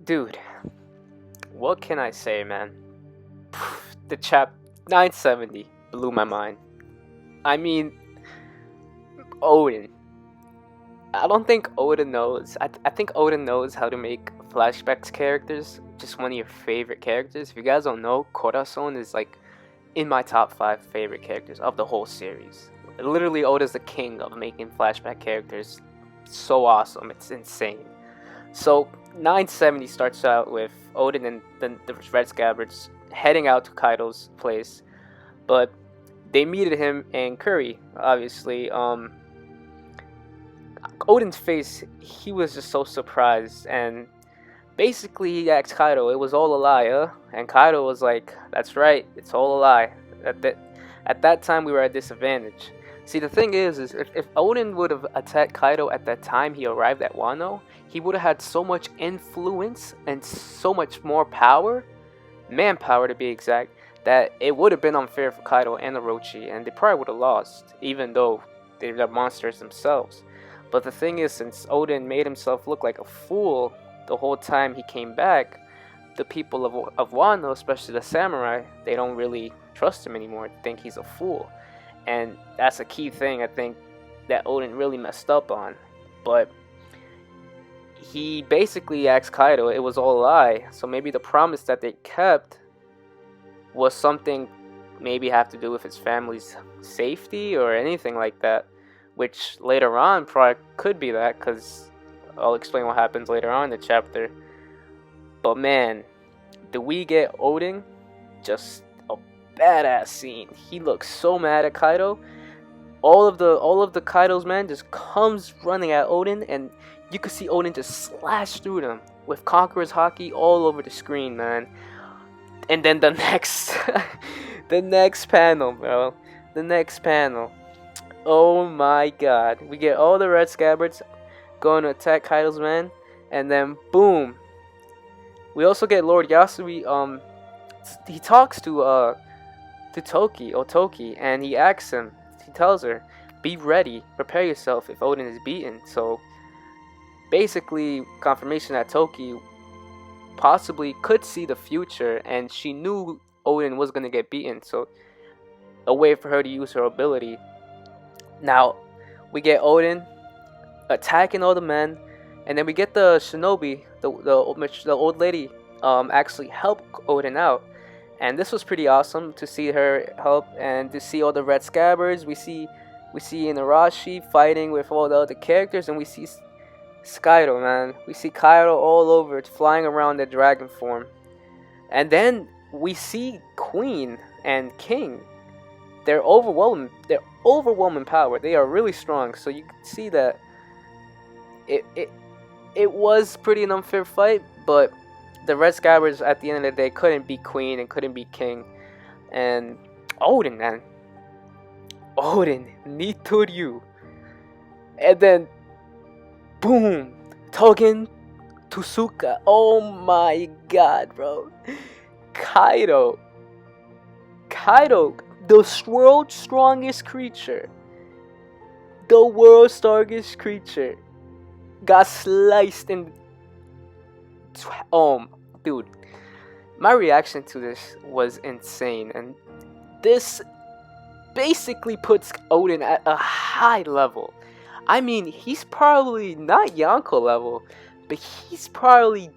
Dude, what can I say, man? The chap 970 blew my mind. I mean, Odin. I don't think Odin knows. I think Odin knows how to make flashbacks characters just one of your favorite characters. If you guys don't know, Corazon is like in my top 5 favorite characters of the whole series. Literally, Oda's the king of making flashback characters. So awesome, it's insane. So 970 starts out with Odin and the Red Scabbards heading out to Kaido's place, but they meet him in Curry. Obviously, Odin's face, he was just so surprised, and basically he asked Kaido, "It was all a lie, huh?" And Kaido was like, "That's right, it's all a lie." At that time, we were at disadvantage. See, the thing is if Odin would have attacked Kaido at that time he arrived at Wano, he would have had so much influence and so much more power, manpower to be exact, that it would have been unfair for Kaido and Orochi, and they probably would have lost, even though they're monsters themselves. But the thing is, since Odin made himself look like a fool the whole time he came back, the people of Wano, especially the samurai, they don't really trust him anymore, think he's a fool. And that's a key thing I think that Odin really messed up on. But he basically asked Kaido it was all a lie, so maybe the promise that they kept was something maybe have to do with his family's safety or anything like that, which later on probably could be that, because I'll explain what happens later on in the chapter. But man, do we get Odin? Just a badass scene. He looks so mad at Kaido. All of the Kaido's men just comes running at Odin, and you could see Odin just slash through them with Conqueror's Haki all over the screen, man. And then the next the next panel, bro. The next panel. Oh my god. We get all the Red Scabbards going to attack Kaido's men, and then boom. We also get Lord Yasui. He talks to Otoki, and he asks him. He tells her, "Be ready, prepare yourself if Odin is beaten." So basically, confirmation that Toki possibly could see the future, and she knew Odin was gonna get beaten. So a way for her to use her ability. Now we get Odin attacking all the men, and then we get the shinobi, the old lady, actually help Odin out, and this was pretty awesome to see her help and to see all the Red Scabbards. We see Inarashi fighting with all the other characters, and we see Kaido, man. We see Kaido all over, flying around the dragon form, and then we see Queen and King. They're overwhelming. They're overwhelming power. They are really strong. So you can see that it was pretty an unfair fight, but the Red Scabbards at the end of the day couldn't beat Queen and couldn't beat King. And Odin, man. Odin, Nitoryu. And then, boom, Togen Tsuka. Oh my god, bro. Kaido, the world's strongest creature. The world's strongest creature got sliced in. Dude, my reaction to this was insane, and this basically puts Odin at a high level. I mean, he's probably not Yonko level, but he's probably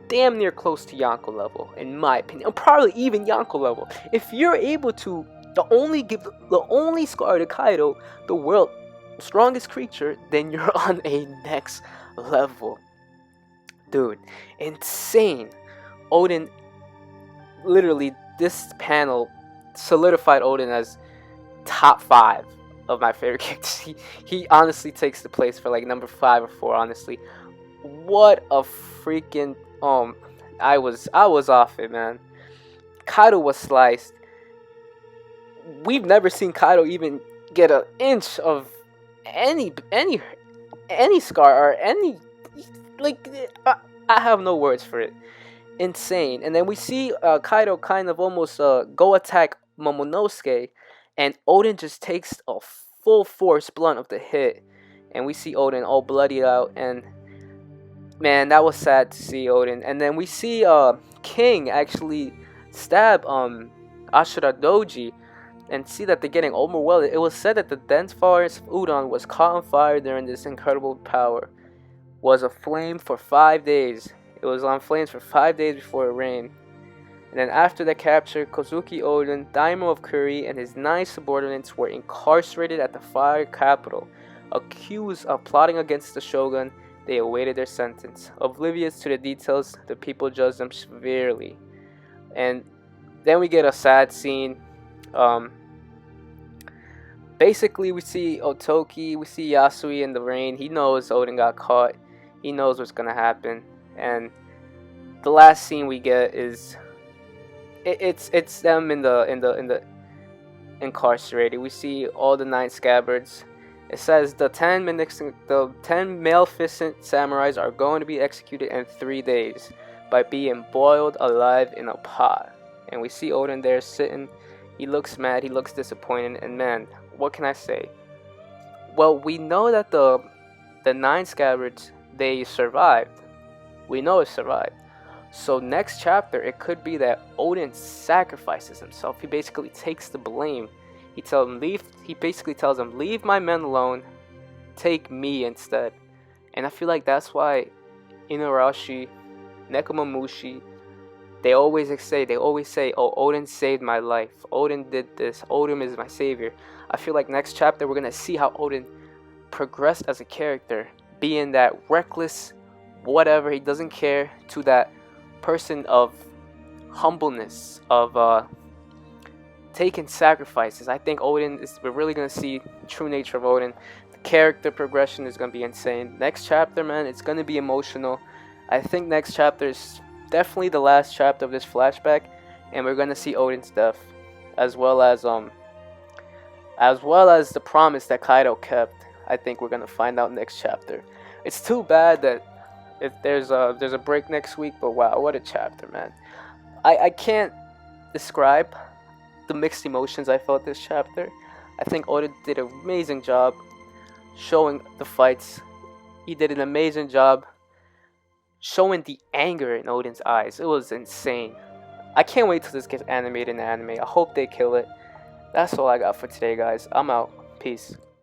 damn near close to Yonko level, in my opinion, or probably even Yonko level. If you're able to give the only scar to Kaido, the world's strongest creature, then you're on a next level. Dude, insane. Odin, literally, this panel solidified Odin as top 5 of my favorite characters. He honestly takes the place for like number 5 or 4, honestly. What a freaking I was off it, man. Kaido was sliced. We've never seen Kaido even get an inch of any scar or any, like, I have no words for it. Insane. And then we see Kaido kind of almost go attack Momonosuke, and Odin just takes a full force blunt of the hit, and we see Odin all bloodied out, and Man, that was sad to see Odin. And then we see King actually stab Ashura Doji and see that they're getting overwhelmed. It was said that the dense forest of Udon was caught on fire during this incredible power. Was aflame for 5 days. It was on flames for 5 days before it rained. And then after the capture, Kozuki Odin, daimyo of Kuri, and his 9 subordinates were incarcerated at the fire capital. Accused of plotting against the shogun, they awaited their sentence. Oblivious to the details, the people judged them severely. And then we get a sad scene. Basically, we see Otoki, we see Yasui in the rain. He knows Odin got caught. He knows what's gonna happen. And the last scene we get is it's them in the incarcerated. We see all the 9 scabbards. It says the 10 Maleficent samurais are going to be executed in 3 days by being boiled alive in a pot. And we see Odin there sitting. He looks mad. He looks disappointed. And man, what can I say? Well, we know that the 9 scabbards, they survived. We know it survived. So next chapter, it could be that Odin sacrifices himself. He basically takes the blame. He basically tells them, leave my men alone, take me instead. And I feel like that's why Inuarashi, Nekomamushi, they always say, oh, Odin saved my life. Odin did this. Odin is my savior. I feel like next chapter we're gonna see how Odin progressed as a character, being that reckless, whatever, he doesn't care, to that person of humbleness, of taking sacrifices. I think we're really gonna see the true nature of Odin. The character progression is gonna be insane. Next chapter, man, it's gonna be emotional. I think next chapter is definitely the last chapter of this flashback, and we're gonna see Odin's death, as well as the promise that Kaido kept. I think we're gonna find out next chapter. It's too bad that if there's a break next week, but wow, what a chapter, man. I can't describe the mixed emotions I felt this chapter. I think Odin did an amazing job showing the fights. He did an amazing job showing the anger in Odin's eyes. It was insane. I can't wait till this gets animated in anime. I hope they kill it. That's all I got for today, guys. I'm out. Peace.